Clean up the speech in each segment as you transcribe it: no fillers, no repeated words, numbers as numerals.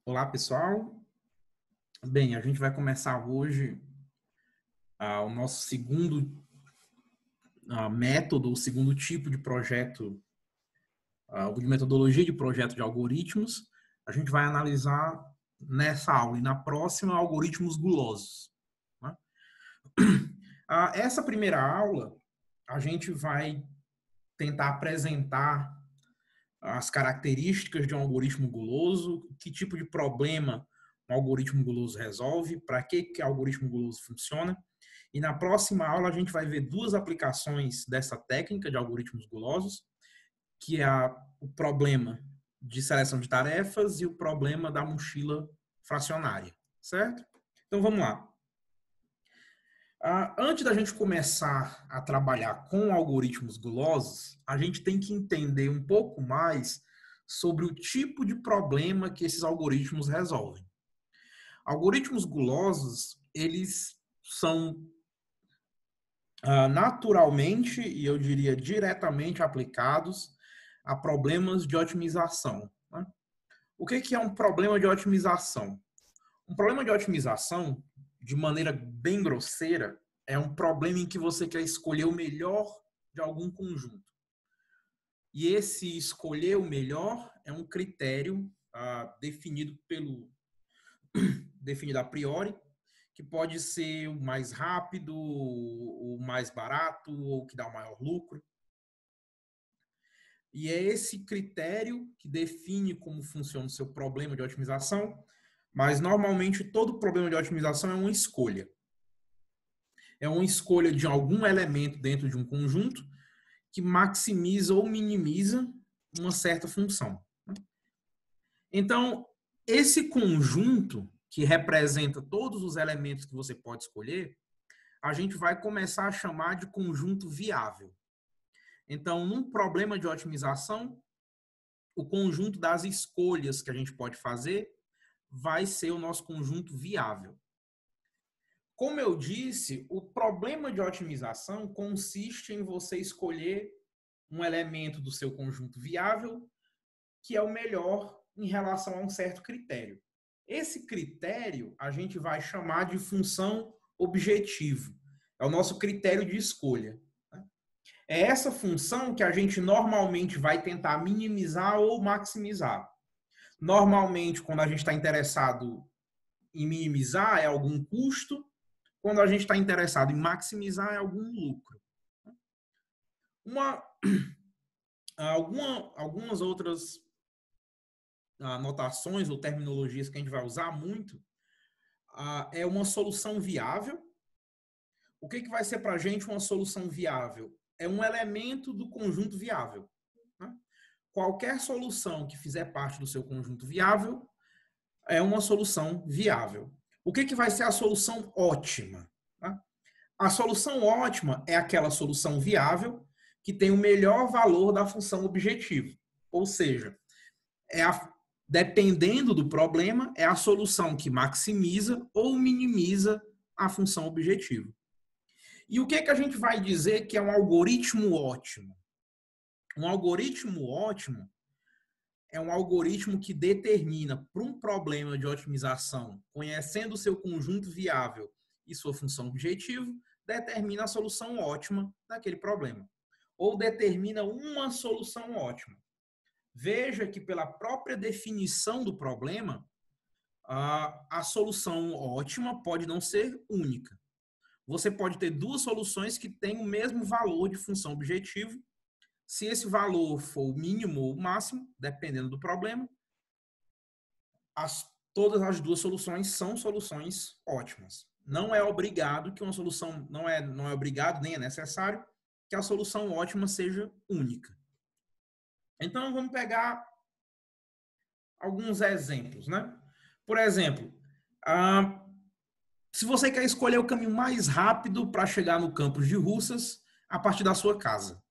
Olá, pessoal. Bem, a gente vai começar hoje o nosso segundo método, o segundo tipo de projeto, de metodologia de projeto de algoritmos. A gente vai analisar nessa aula e na próxima algoritmos gulosos, né? Essa primeira aula, a gente vai tentar apresentar as características de um algoritmo guloso, que tipo de problema um algoritmo guloso resolve, para que o algoritmo guloso funciona. E na próxima aula a gente vai ver duas aplicações dessa técnica de algoritmos gulosos, que é o problema de seleção de tarefas e o problema da mochila fracionária, certo? Então vamos lá. Antes da gente começar a trabalhar com algoritmos gulosos, a gente tem que entender um pouco mais sobre o tipo de problema que esses algoritmos resolvem. Algoritmos gulosos, eles são naturalmente, e eu diria diretamente aplicados a problemas de otimização, né? O que é um problema de otimização? Um problema de otimização, de maneira bem grosseira, é um problema em que você quer escolher o melhor de algum conjunto. E esse escolher o melhor é um critério definido a priori, que pode ser o mais rápido, o mais barato ou que dá o maior lucro. E é esse critério que define como funciona o seu problema de otimização, mas normalmente todo problema de otimização é uma escolha. É uma escolha de algum elemento dentro de um conjunto que maximiza ou minimiza uma certa função. Então, esse conjunto que representa todos os elementos que você pode escolher, a gente vai começar a chamar de conjunto viável. Então, num problema de otimização, o conjunto das escolhas que a gente pode fazer vai ser o nosso conjunto viável. Como eu disse, o problema de otimização consiste em você escolher um elemento do seu conjunto viável que é o melhor em relação a um certo critério. Esse critério a gente vai chamar de função objetivo. É o nosso critério de escolha. É essa função que a gente normalmente vai tentar minimizar ou maximizar. Normalmente, quando a gente está interessado em minimizar, é algum custo. Quando a gente está interessado em maximizar, é algum lucro. Algumas outras anotações ou terminologias que a gente vai usar muito é uma solução viável. O que vai ser para a gente uma solução viável? É um elemento do conjunto viável. Né? Qualquer solução que fizer parte do seu conjunto viável é uma solução viável. O que vai ser a solução ótima? Tá? A solução ótima é aquela solução viável que tem o melhor valor da função objetivo. Ou seja, dependendo do problema, é a solução que maximiza ou minimiza a função objetivo. E o que a gente vai dizer que é um algoritmo ótimo? Um algoritmo ótimo é um algoritmo que determina para um problema de otimização, conhecendo o seu conjunto viável e sua função objetivo, determina a solução ótima daquele problema. Ou determina uma solução ótima. Veja que pela própria definição do problema, a solução ótima pode não ser única. Você pode ter duas soluções que têm o mesmo valor de função objetivo. Se esse valor for o mínimo ou o máximo, dependendo do problema, todas as duas soluções são soluções ótimas. Não é obrigado que uma solução, não é obrigado, nem é necessário que a solução ótima seja única. Então, vamos pegar alguns exemplos, né? Por exemplo, se você quer escolher o caminho mais rápido para chegar no campus de Russas a partir da sua casa.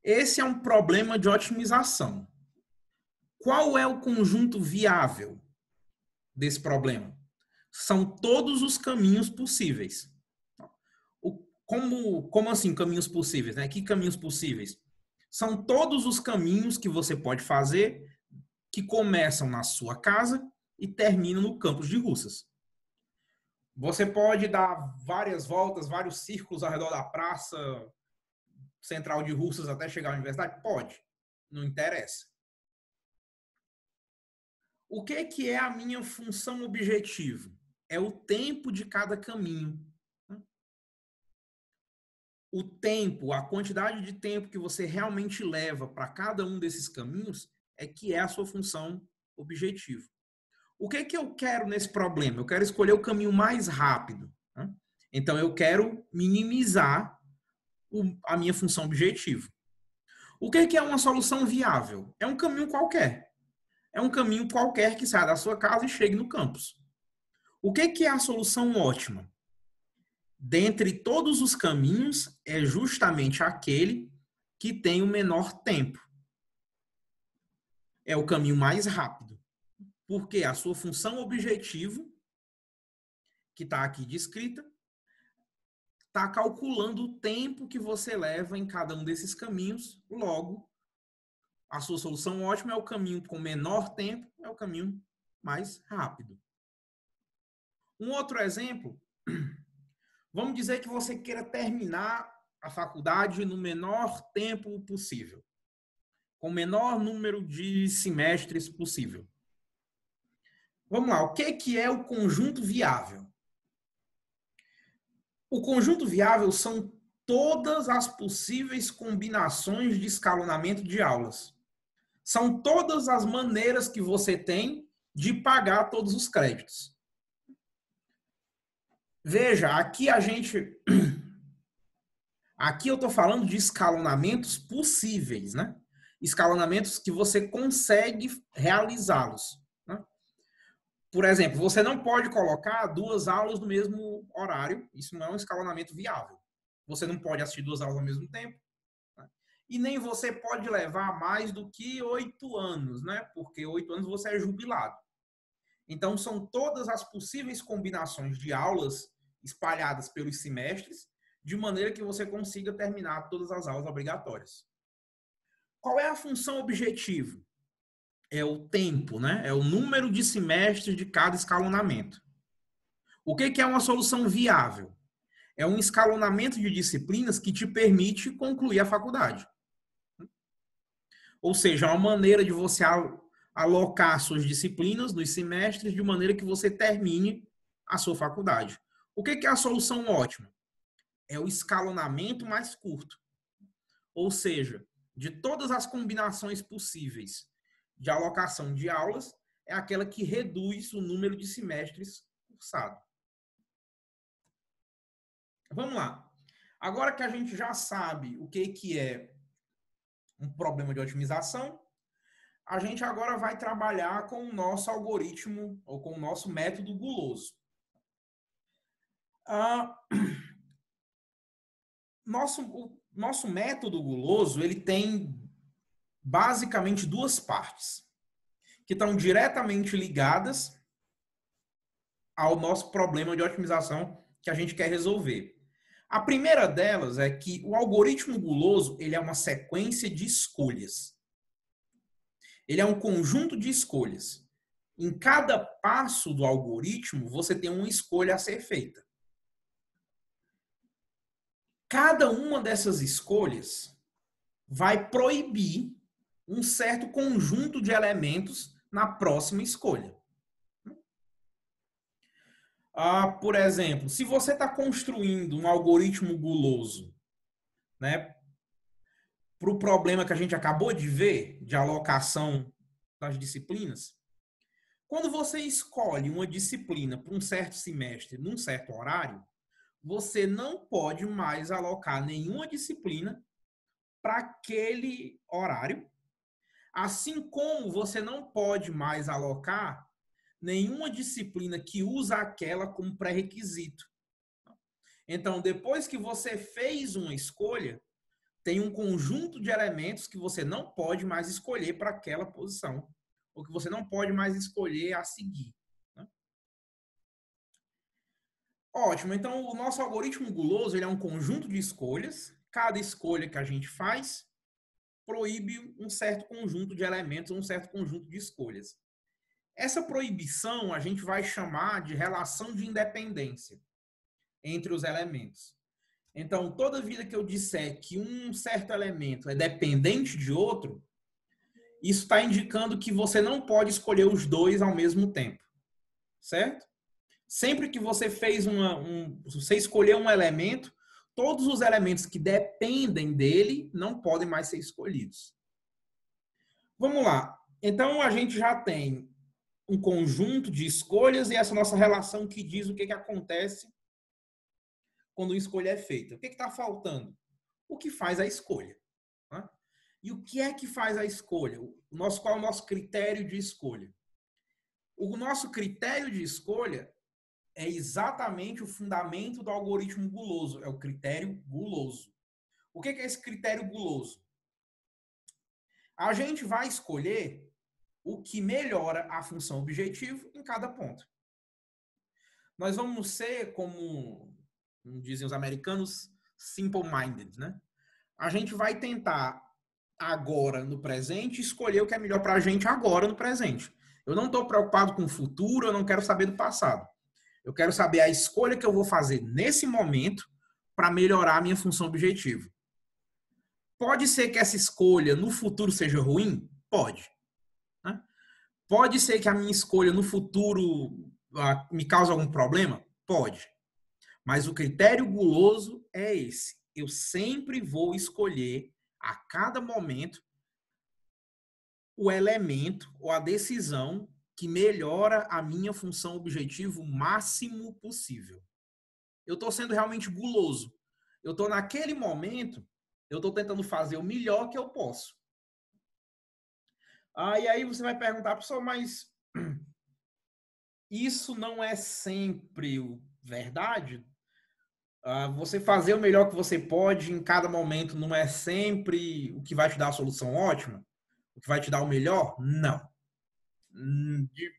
Esse é um problema de otimização. Qual é o conjunto viável desse problema? São todos os caminhos possíveis. Como assim caminhos possíveis? Né? Que caminhos possíveis? São todos os caminhos que você pode fazer que começam na sua casa e terminam no campus de Russas. Você pode dar várias voltas, vários círculos ao redor da praça central de Russas até chegar à universidade? Pode. Não interessa. O que é a minha função objetivo? É o tempo de cada caminho. O tempo, a quantidade de tempo que você realmente leva para cada um desses caminhos é que é a sua função objetivo. O que eu quero nesse problema? Eu quero escolher o caminho mais rápido. Né? Então, eu quero minimizar a minha função objetivo. O que é uma solução viável? É um caminho qualquer. É um caminho qualquer que saia da sua casa e chegue no campus. O que é a solução ótima? Dentre todos os caminhos, é justamente aquele que tem o menor tempo. É o caminho mais rápido. Porque a sua função objetivo, que está aqui descrita, está calculando o tempo que você leva em cada um desses caminhos. Logo, a sua solução ótima é o caminho com menor tempo, é o caminho mais rápido. Um outro exemplo, vamos dizer que você queira terminar a faculdade no menor tempo possível, com o menor número de semestres possível. Vamos lá, o que é o conjunto viável? O conjunto viável são todas as possíveis combinações de escalonamento de aulas. São todas as maneiras que você tem de pagar todos os créditos. Veja, aqui eu estou falando de escalonamentos possíveis, né? Escalonamentos que você consegue realizá-los. Né? Por exemplo, você não pode colocar 2 aulas no mesmo horário. Isso não é um escalonamento viável. Você não pode assistir 2 aulas ao mesmo tempo. Né? E nem você pode levar mais do que 8 anos, né? Porque 8 anos você é jubilado. Então, são todas as possíveis combinações de aulas espalhadas pelos semestres, de maneira que você consiga terminar todas as aulas obrigatórias. Qual é a função objetivo? É o tempo, né? É o número de semestres de cada escalonamento. O que é uma solução viável? É um escalonamento de disciplinas que te permite concluir a faculdade. Ou seja, é uma maneira de você alocar suas disciplinas nos semestres de maneira que você termine a sua faculdade. O que é a solução ótima? É o escalonamento mais curto. Ou seja, de todas as combinações possíveis de alocação de aulas, é aquela que reduz o número de semestres cursados. Vamos lá. Agora que a gente já sabe o que é um problema de otimização, a gente agora vai trabalhar com o nosso algoritmo ou com o nosso método guloso. O nosso método guloso, ele tem basicamente 2 partes que estão diretamente ligadas ao nosso problema de otimização que a gente quer resolver. A primeira delas é que o algoritmo guloso, ele é uma sequência de escolhas. Ele é um conjunto de escolhas. Em cada passo do algoritmo, você tem uma escolha a ser feita. Cada uma dessas escolhas vai proibir um certo conjunto de elementos na próxima escolha. Por exemplo, se você está construindo um algoritmo guloso, né, para o problema que a gente acabou de ver, de alocação das disciplinas, quando você escolhe uma disciplina para um certo semestre, num certo horário, você não pode mais alocar nenhuma disciplina para aquele horário, assim como você não pode mais alocar nenhuma disciplina que usa aquela como pré-requisito. Então, depois que você fez uma escolha, tem um conjunto de elementos que você não pode mais escolher para aquela posição, ou que você não pode mais escolher a seguir. Né? Ótimo, então o nosso algoritmo guloso ele é um conjunto de escolhas. Cada escolha que a gente faz proíbe um certo conjunto de elementos, um certo conjunto de escolhas. Essa proibição a gente vai chamar de relação de independência entre os elementos. Então, toda vida que eu disser que um certo elemento é dependente de outro, isso está indicando que você não pode escolher os dois ao mesmo tempo, certo? Sempre que você você escolher um elemento, todos os elementos que dependem dele não podem mais ser escolhidos. Vamos lá. Então, a gente já tem um conjunto de escolhas e essa nossa relação que diz o que acontece quando uma escolha é feita. O que está faltando? O que faz a escolha. Né? E o que é que faz a escolha? Qual é o nosso critério de escolha? O nosso critério de escolha é exatamente o fundamento do algoritmo guloso. É o critério guloso. O que é esse critério guloso? A gente vai escolher o que melhora a função objetivo em cada ponto. Nós vamos ser, como dizem os americanos, simple-minded, né? A gente vai tentar agora, no presente, escolher o que é melhor para a gente agora, no presente. Eu não estou preocupado com o futuro, eu não quero saber do passado. Eu quero saber a escolha que eu vou fazer nesse momento para melhorar a minha função objetivo. Pode ser que essa escolha no futuro seja ruim? Pode. Né? Pode ser que a minha escolha no futuro me cause algum problema? Pode. Mas o critério guloso é esse. Eu sempre vou escolher, a cada momento, o elemento ou a decisão que melhora a minha função objetivo o máximo possível. Eu estou sendo realmente guloso. Eu estou naquele momento, eu estou tentando fazer o melhor que eu posso. E aí você vai perguntar, pessoal, mas isso não é sempre verdade? Você fazer o melhor que você pode em cada momento não é sempre o que vai te dar a solução ótima? O que vai te dar o melhor? Não. De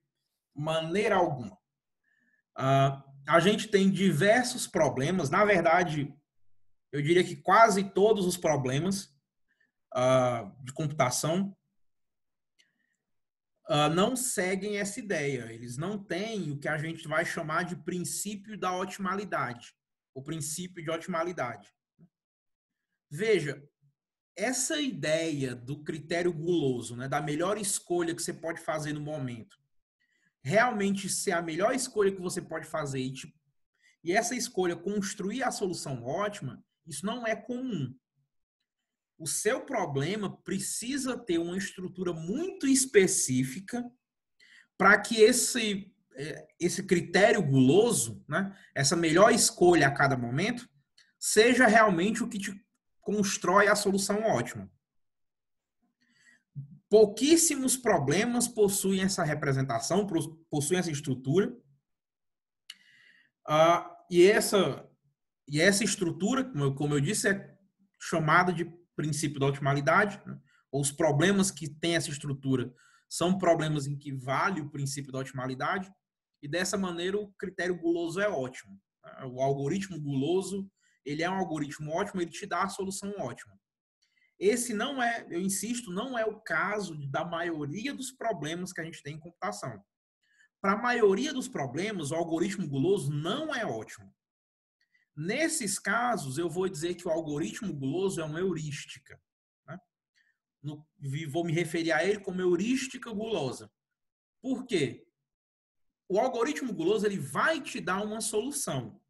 maneira alguma. A gente tem diversos problemas. Na verdade, eu diria que quase todos os problemas de computação não seguem essa ideia. Eles não têm o que a gente vai chamar de princípio da otimalidade. O princípio de otimalidade. Veja, essa ideia do critério guloso, né, da melhor escolha que você pode fazer no momento, realmente ser a melhor escolha que você pode fazer e essa escolha construir a solução ótima, isso não é comum. O seu problema precisa ter uma estrutura muito específica para que esse critério guloso, né, essa melhor escolha a cada momento, seja realmente o que te constrói a solução ótima. Pouquíssimos problemas possuem essa representação, possuem essa estrutura. E essa estrutura, como eu disse, é chamada de princípio da otimalidade. Né? Os problemas que têm essa estrutura são problemas em que vale o princípio da otimalidade. E dessa maneira o critério guloso é ótimo. O algoritmo guloso, ele é um algoritmo ótimo, ele te dá a solução ótima. Esse não é, eu insisto, não é o caso da maioria dos problemas que a gente tem em computação. Para a maioria dos problemas, o algoritmo guloso não é ótimo. Nesses casos, eu vou dizer que o algoritmo guloso é uma heurística. Né? Vou me referir a ele como heurística gulosa. Por quê? O algoritmo guloso ele vai te dar uma solução.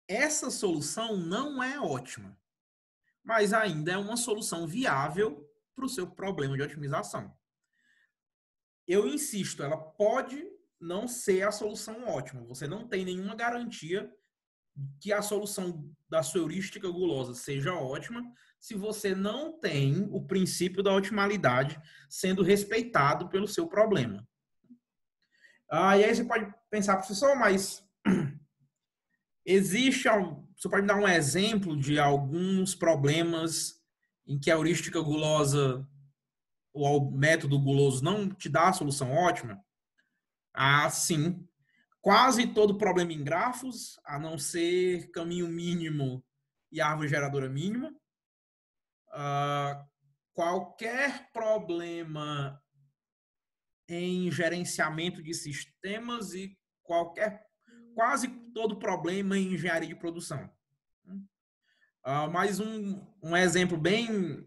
Essa solução não é ótima, mas ainda é uma solução viável para o seu problema de otimização. Eu insisto, ela pode não ser a solução ótima. Você não tem nenhuma garantia que a solução da sua heurística gulosa seja ótima se você não tem o princípio da otimalidade sendo respeitado pelo seu problema. E aí você pode pensar, professor, mas você pode dar um exemplo de alguns problemas em que a heurística gulosa ou o método guloso não te dá a solução ótima? Sim. Quase todo problema em grafos, a não ser caminho mínimo e árvore geradora mínima. qualquer problema em gerenciamento de sistemas e quase todo problema em engenharia de produção. Mais um exemplo bem,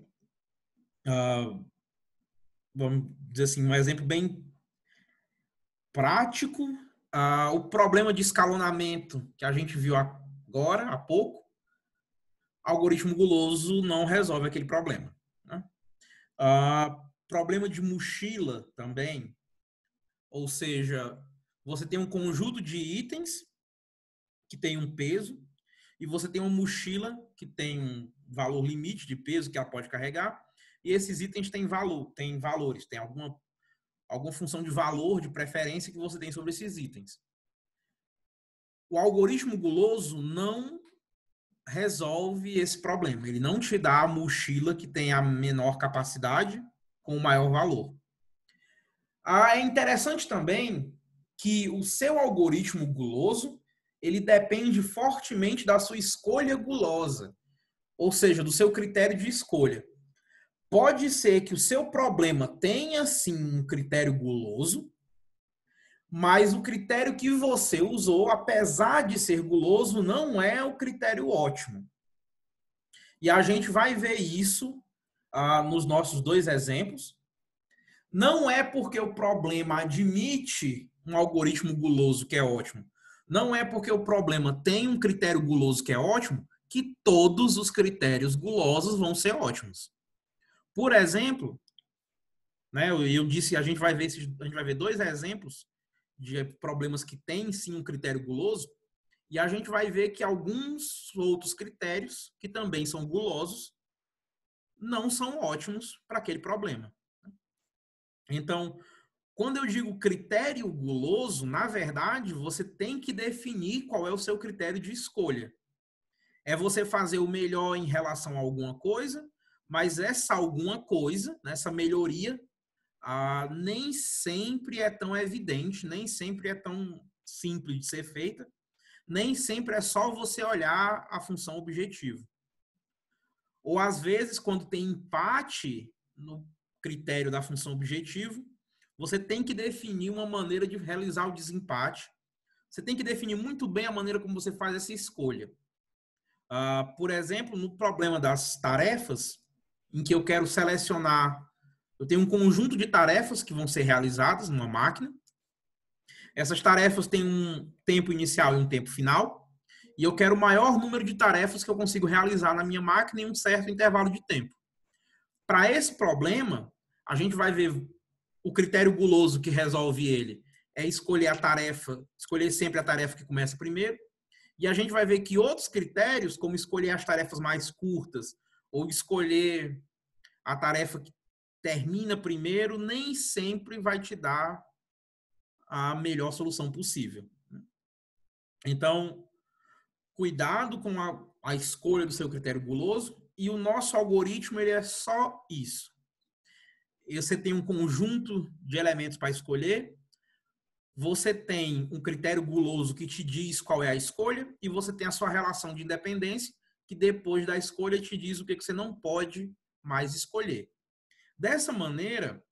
vamos dizer assim, um exemplo bem prático, o problema de escalonamento que a gente viu agora, há pouco, algoritmo guloso não resolve aquele problema. Né? Problema de mochila também, ou seja, você tem um conjunto de itens que tem um peso e você tem uma mochila que tem um valor limite de peso que ela pode carregar e esses itens têm valores, tem alguma função de valor, de preferência que você tem sobre esses itens. O algoritmo guloso não resolve esse problema. Ele não te dá a mochila que tem a menor capacidade com o maior valor. É interessante também que o seu algoritmo guloso ele depende fortemente da sua escolha gulosa, ou seja, do seu critério de escolha. Pode ser que o seu problema tenha sim um critério guloso, mas o critério que você usou, apesar de ser guloso, não é o critério ótimo. E a gente vai ver isso nos nossos dois exemplos. Não é porque o problema admite um algoritmo guloso que é ótimo. Não é porque o problema tem um critério guloso que é ótimo que todos os critérios gulosos vão ser ótimos. Por exemplo, né, eu disse a gente vai ver dois exemplos de problemas que têm sim um critério guloso e a gente vai ver que alguns outros critérios que também são gulosos não são ótimos para aquele problema. Então, quando eu digo critério guloso, na verdade, você tem que definir qual é o seu critério de escolha. É você fazer o melhor em relação a alguma coisa, mas essa alguma coisa, essa melhoria, nem sempre é tão evidente, nem sempre é tão simples de ser feita, nem sempre é só você olhar a função objetivo. Ou às vezes, quando tem empate no critério da função objetivo, você tem que definir uma maneira de realizar o desempate. Você tem que definir muito bem a maneira como você faz essa escolha. Por exemplo, no problema das tarefas, em que eu quero selecionar, eu tenho um conjunto de tarefas que vão ser realizadas numa máquina. Essas tarefas têm um tempo inicial e um tempo final. E eu quero o maior número de tarefas que eu consigo realizar na minha máquina em um certo intervalo de tempo. Para esse problema, a gente vai ver o critério guloso que resolve ele é escolher sempre a tarefa que começa primeiro. E a gente vai ver que outros critérios, como escolher as tarefas mais curtas ou escolher a tarefa que termina primeiro, nem sempre vai te dar a melhor solução possível. Então, cuidado com a escolha do seu critério guloso e o nosso algoritmo ele é só isso. Você tem um conjunto de elementos para escolher, você tem um critério guloso que te diz qual é a escolha e você tem a sua relação de independência que depois da escolha te diz o que você não pode mais escolher. Dessa maneira,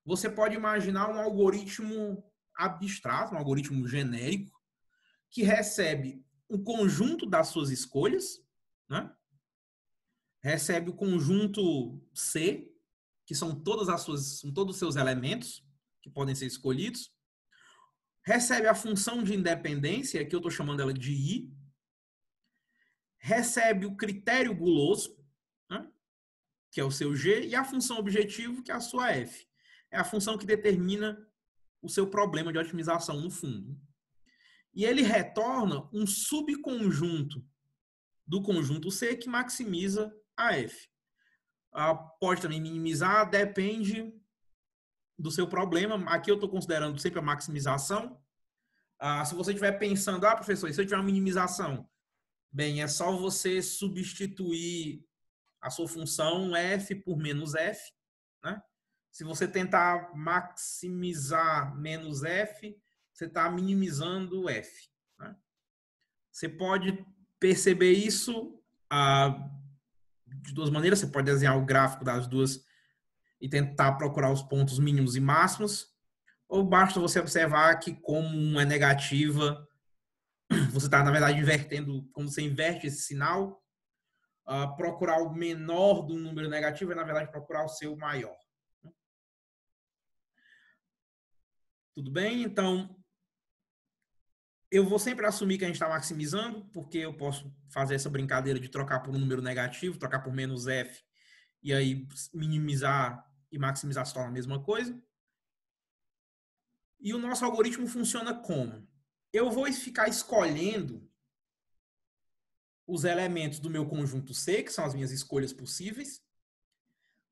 você pode imaginar um algoritmo abstrato, um algoritmo genérico, que recebe o conjunto das suas escolhas, né? Recebe o conjunto C, que são todos os seus elementos que podem ser escolhidos, recebe a função de independência, que eu estou chamando ela de I, recebe o critério guloso, né? Que é o seu G, e a função objetivo, que é a sua F. É a função que determina o seu problema de otimização no fundo. E ele retorna um subconjunto do conjunto C que maximiza a F. Pode também minimizar, depende do seu problema. Aqui eu estou considerando sempre a maximização. Se você estiver pensando, professor, e se eu tiver uma minimização? Bem, é só você substituir a sua função F por menos F, né? Se você tentar maximizar menos F, você está minimizando F. Né? Você pode perceber isso de duas maneiras. Você pode desenhar o gráfico das duas e tentar procurar os pontos mínimos e máximos. Ou basta você observar que, como uma é negativa, você está, na verdade, invertendo. Quando você inverte esse sinal, procurar o menor do número negativo é, na verdade, procurar o seu maior. Tudo bem? Então, eu vou sempre assumir que a gente está maximizando, porque eu posso fazer essa brincadeira de trocar por um número negativo, trocar por menos f, e aí minimizar e maximizar se torna a mesma coisa. E o nosso algoritmo funciona como? Eu vou ficar escolhendo os elementos do meu conjunto C, que são as minhas escolhas possíveis.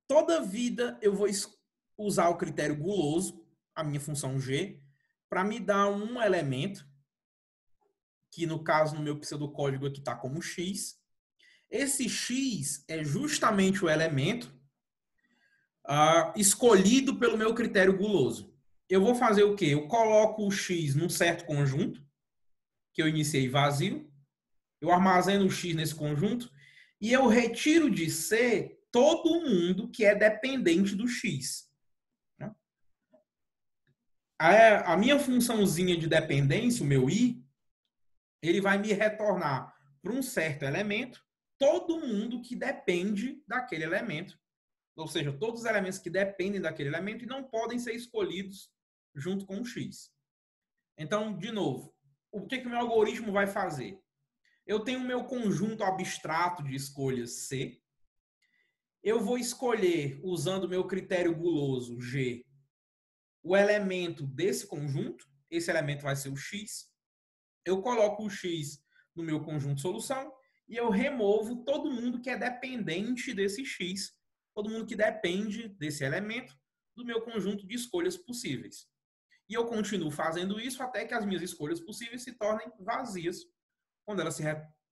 Toda vida eu vou usar o critério guloso, a minha função G, para me dar um elemento, que no caso, no meu pseudocódigo aqui está como X. Esse X é justamente o elemento escolhido pelo meu critério guloso. Eu vou fazer o quê? Eu coloco o X num certo conjunto, que eu iniciei vazio, eu armazeno o X nesse conjunto, e eu retiro de C todo mundo que é dependente do X. A minha funçãozinha de dependência, o meu I, ele vai me retornar para um certo elemento todo mundo que depende daquele elemento. Ou seja, todos os elementos que dependem daquele elemento e não podem ser escolhidos junto com o X. Então, de novo, o que o meu algoritmo vai fazer? Eu tenho o meu conjunto abstrato de escolhas C. Eu vou escolher, usando o meu critério guloso G, o elemento desse conjunto. Esse elemento vai ser o X. Eu coloco o X no meu conjunto solução e eu removo todo mundo que é dependente desse X, todo mundo que depende desse elemento do meu conjunto de escolhas possíveis. E eu continuo fazendo isso até que as minhas escolhas possíveis se tornem vazias. Quando elas se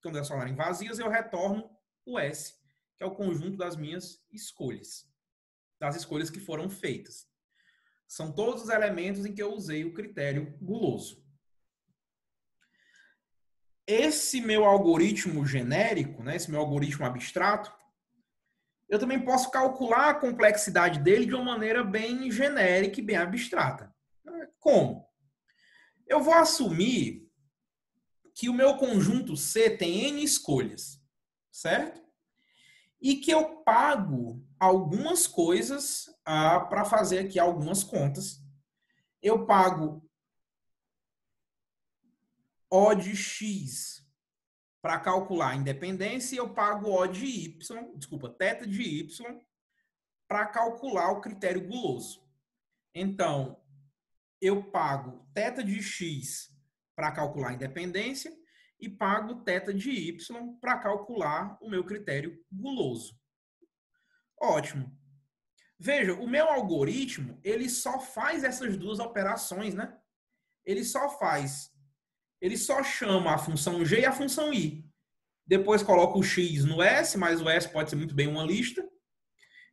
tornarem vazias, eu retorno o S, que é o conjunto das minhas escolhas, das escolhas que foram feitas. São todos os elementos em que eu usei o critério guloso. Esse meu algoritmo genérico, né, esse meu algoritmo abstrato, eu também posso calcular a complexidade dele de uma maneira bem genérica e bem abstrata. Como? Eu vou assumir que o meu conjunto C tem N escolhas, certo? E que eu pago algumas coisas para fazer aqui algumas contas. Eu pago O de X para calcular a independência e eu pago O de Y, desculpa, θ de Y, para calcular o critério guloso. Então, eu pago θ de X para calcular a independência e pago θ de Y para calcular o meu critério guloso. Ótimo. Veja, o meu algoritmo, ele só faz essas duas operações, né? Ele só chama a função G e a função I. Depois coloca o X no S, mas o S pode ser muito bem uma lista.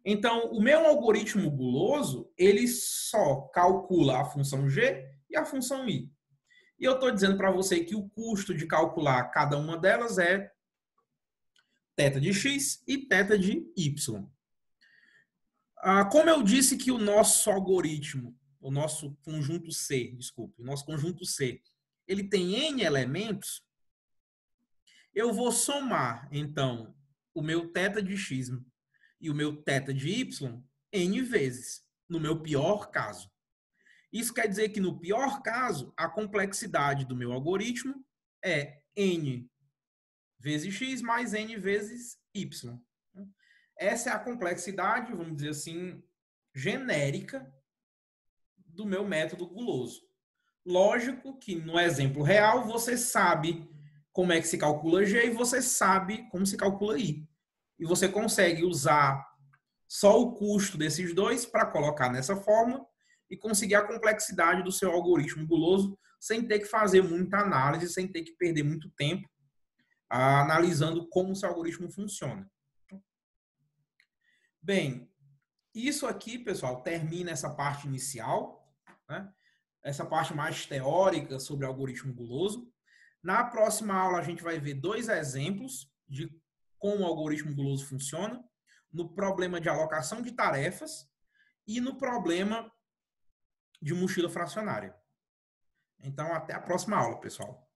Então, o meu algoritmo guloso, ele só calcula a função G e a função I. E eu estou dizendo para você que o custo de calcular cada uma delas é θ de X e θ de Y. Como eu disse que o nosso algoritmo, o nosso conjunto C, desculpe, o nosso conjunto C, ele tem N elementos, eu vou somar, então, o meu θ de X e o meu θ de Y N vezes, no meu pior caso. Isso quer dizer que, no pior caso, a complexidade do meu algoritmo é N vezes X mais N vezes Y. Essa é a complexidade, vamos dizer assim, genérica do meu método guloso. Lógico que, no exemplo real, você sabe como é que se calcula G e você sabe como se calcula I. E você consegue usar só o custo desses dois para colocar nessa fórmula e conseguir a complexidade do seu algoritmo guloso sem ter que fazer muita análise, sem ter que perder muito tempo analisando como o seu algoritmo funciona. Bem, isso aqui, pessoal, termina essa parte inicial, né? Essa parte mais teórica sobre algoritmo guloso. Na próxima aula, a gente vai ver dois exemplos de como o algoritmo guloso funciona, no problema de alocação de tarefas e no problema de mochila fracionária. Então, até a próxima aula, pessoal.